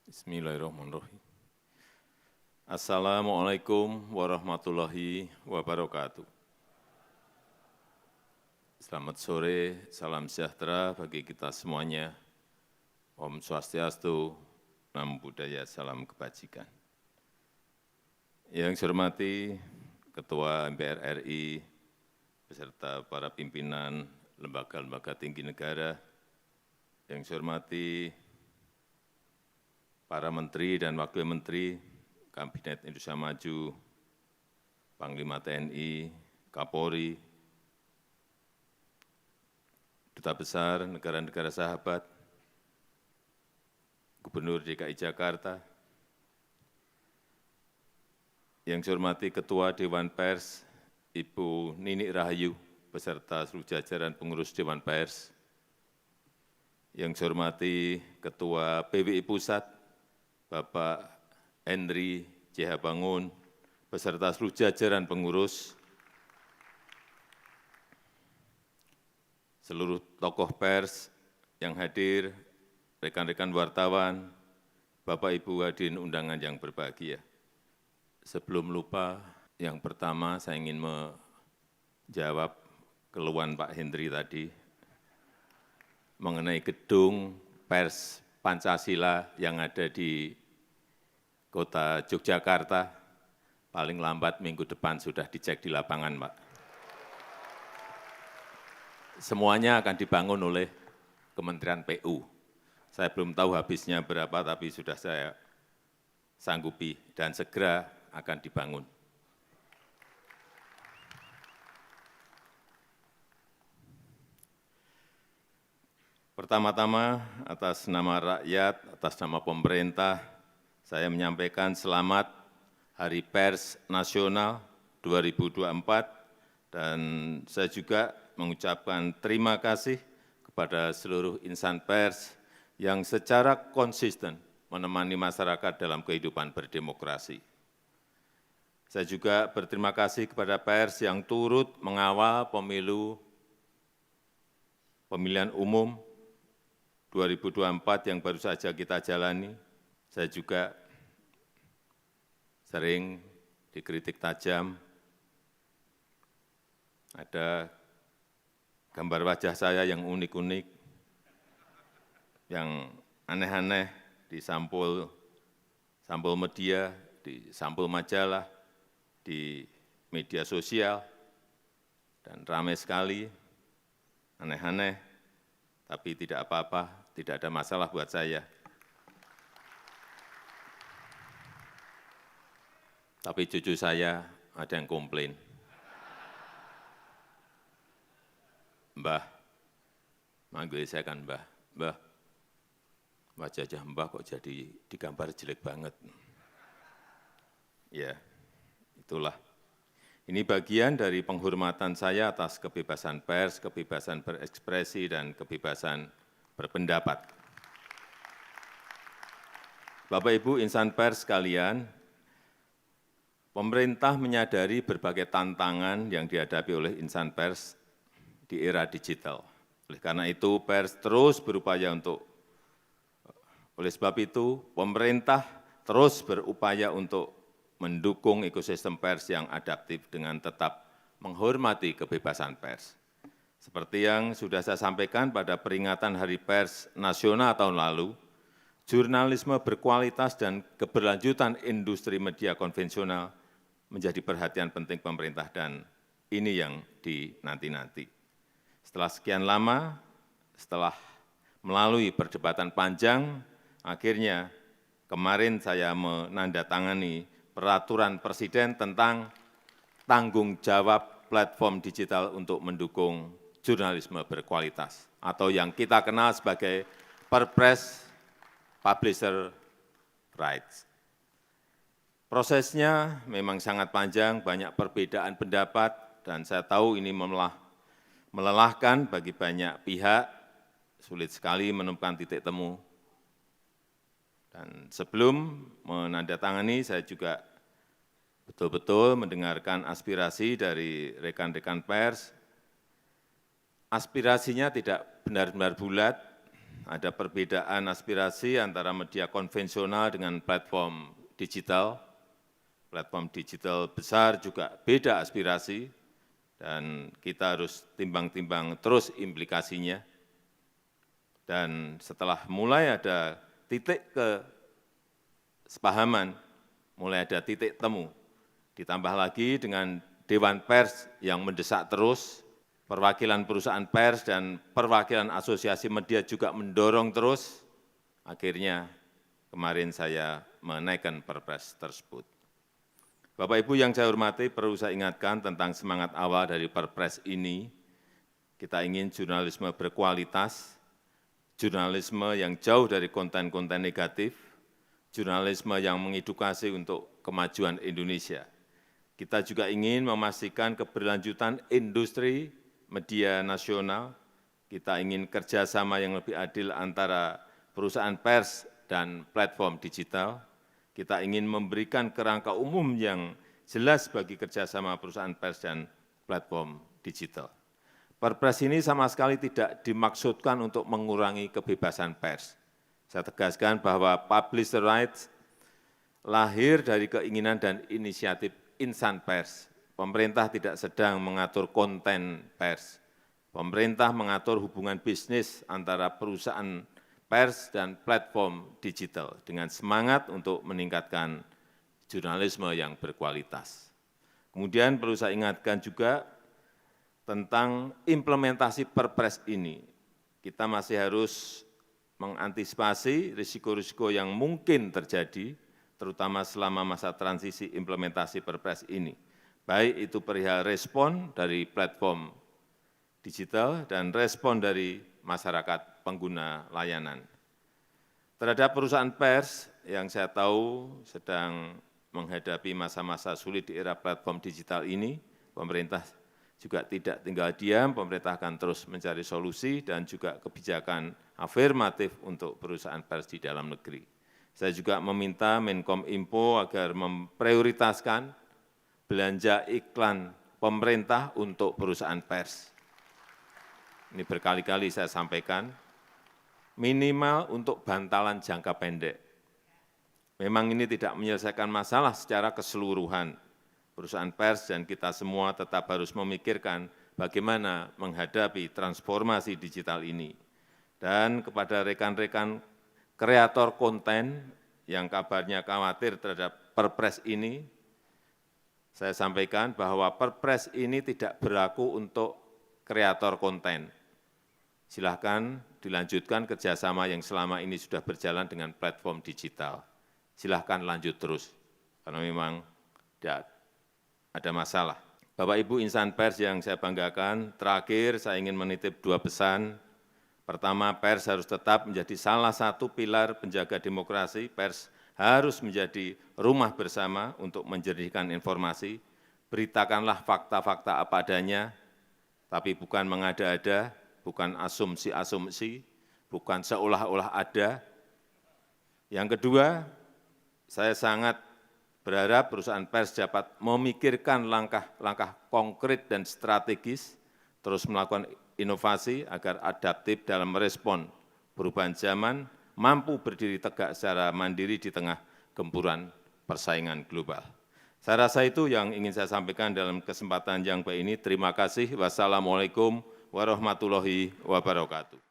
Bismillahirrahmanirrahim. Assalamualaikum warahmatullahi wabarakatuh. Selamat sore, salam sejahtera bagi kita semuanya. Om Swastiastu, Namo Buddhaya, salam kebajikan. Yang saya hormati Ketua MPR RI, beserta para pimpinan lembaga-lembaga tinggi negara, yang saya hormati para menteri dan wakil menteri, Kabinet Indonesia Maju, Panglima TNI, Kapolri, Duta Besar negara-negara sahabat, Gubernur DKI Jakarta, yang saya hormati Ketua Dewan Pers, Ibu Nini Rahayu, beserta seluruh jajaran pengurus Dewan Pers, yang saya hormati Ketua PWI Pusat, Bapak Henry J.H. Bangun, beserta seluruh jajaran pengurus, seluruh tokoh pers yang hadir, rekan-rekan wartawan, Bapak Ibu hadirin undangan yang berbahagia. Sebelum lupa, yang pertama saya ingin menjawab keluhan Pak Henry tadi mengenai gedung pers Pancasila yang ada di Kota Yogyakarta, paling lambat minggu depan sudah dicek di lapangan, Pak. Semuanya akan dibangun oleh Kementerian PU. Saya belum tahu habisnya berapa, tapi sudah saya sanggupi dan segera akan dibangun. Pertama-tama, atas nama rakyat, atas nama pemerintah, saya menyampaikan selamat Hari Pers Nasional 2024, dan saya juga mengucapkan terima kasih kepada seluruh insan pers yang secara konsisten menemani masyarakat dalam kehidupan berdemokrasi. Saya juga berterima kasih kepada pers yang turut mengawal pemilihan umum 2024 yang baru saja kita jalani. Saya juga sering dikritik tajam, ada gambar wajah saya yang unik-unik, yang aneh-aneh di sampul media, di sampul majalah, di media sosial, dan ramai sekali, aneh-aneh, tapi tidak apa-apa, tidak ada masalah buat saya. Tapi cucu saya ada yang komplain. Mbah, manggil saya kan Mbah, Mbah, wajah Mbah kok jadi digambar jelek banget. Ya, itulah. Ini bagian dari penghormatan saya atas kebebasan pers, kebebasan berekspresi, dan kebebasan berpendapat. Bapak Ibu insan pers sekalian, pemerintah menyadari berbagai tantangan yang dihadapi oleh insan pers di era digital. Oleh karena itu, pers terus berupaya oleh sebab itu, pemerintah terus berupaya untuk mendukung ekosistem pers yang adaptif dengan tetap menghormati kebebasan pers. Seperti yang sudah saya sampaikan pada peringatan Hari Pers Nasional tahun lalu, jurnalisme berkualitas dan keberlanjutan industri media konvensional menjadi perhatian penting pemerintah, dan ini yang dinanti-nanti. Setelah sekian lama, setelah melalui perdebatan panjang, akhirnya kemarin saya menandatangani Peraturan Presiden tentang tanggung jawab platform digital untuk mendukung jurnalisme berkualitas, atau yang kita kenal sebagai Perpres Publisher Rights. Prosesnya memang sangat panjang, banyak perbedaan pendapat, dan saya tahu ini melelahkan bagi banyak pihak, sulit sekali menemukan titik temu. Dan sebelum menandatangani, saya juga betul-betul mendengarkan aspirasi dari rekan-rekan pers. Aspirasinya tidak benar-benar bulat, ada perbedaan aspirasi antara media konvensional dengan platform digital. Platform digital besar juga beda aspirasi, dan kita harus timbang-timbang terus implikasinya. Dan setelah mulai ada titik kesepahaman, mulai ada titik temu, ditambah lagi dengan Dewan Pers yang mendesak terus, perwakilan perusahaan pers dan perwakilan asosiasi media juga mendorong terus, akhirnya kemarin saya menaikkan Perpres tersebut. Bapak Ibu yang saya hormati, perlu saya ingatkan tentang semangat awal dari Perpres ini. Kita ingin jurnalisme berkualitas, jurnalisme yang jauh dari konten-konten negatif, jurnalisme yang mengedukasi untuk kemajuan Indonesia. Kita juga ingin memastikan keberlanjutan industri media nasional, kita ingin kerjasama yang lebih adil antara perusahaan pers dan platform digital, kita ingin memberikan kerangka umum yang jelas bagi kerjasama perusahaan pers dan platform digital. Perpres ini sama sekali tidak dimaksudkan untuk mengurangi kebebasan pers. Saya tegaskan bahwa publisher rights lahir dari keinginan dan inisiatif insan pers. Pemerintah tidak sedang mengatur konten pers. Pemerintah mengatur hubungan bisnis antara perusahaan pers dan platform digital dengan semangat untuk meningkatkan jurnalisme yang berkualitas. Kemudian perlu saya ingatkan juga tentang implementasi Perpres ini. Kita masih harus mengantisipasi risiko-risiko yang mungkin terjadi, terutama selama masa transisi implementasi Perpres ini. Baik itu perihal respon dari platform digital dan respon dari masyarakat pengguna layanan. Terhadap perusahaan pers yang saya tahu sedang menghadapi masa-masa sulit di era platform digital ini, pemerintah juga tidak tinggal diam, pemerintah akan terus mencari solusi dan juga kebijakan afirmatif untuk perusahaan pers di dalam negeri. Saya juga meminta Menkominfo agar memprioritaskan belanja iklan pemerintah untuk perusahaan pers. Ini berkali-kali saya sampaikan, minimal untuk bantalan jangka pendek. Memang ini tidak menyelesaikan masalah secara keseluruhan. Perusahaan pers dan kita semua tetap harus memikirkan bagaimana menghadapi transformasi digital ini. Dan kepada rekan-rekan kreator konten yang kabarnya khawatir terhadap Perpres ini, saya sampaikan bahwa Perpres ini tidak berlaku untuk kreator konten. Silahkan dilanjutkan kerjasama yang selama ini sudah berjalan dengan platform digital. Silahkan lanjut terus, karena memang tidak ada masalah. Bapak Ibu insan pers yang saya banggakan, terakhir saya ingin menitip dua pesan. Pertama, pers harus tetap menjadi salah satu pilar penjaga demokrasi. Pers harus menjadi rumah bersama untuk menjernihkan informasi. Beritakanlah fakta-fakta apa adanya, tapi bukan mengada-ada, bukan asumsi-asumsi, bukan seolah-olah ada. Yang kedua, saya sangat berharap perusahaan pers dapat memikirkan langkah-langkah konkret dan strategis, terus melakukan inovasi agar adaptif dalam merespon perubahan zaman, mampu berdiri tegak secara mandiri di tengah gempuran persaingan global. Saya rasa itu yang ingin saya sampaikan dalam kesempatan yang baik ini. Terima kasih. Wassalamualaikum warahmatullahi wabarakatuh.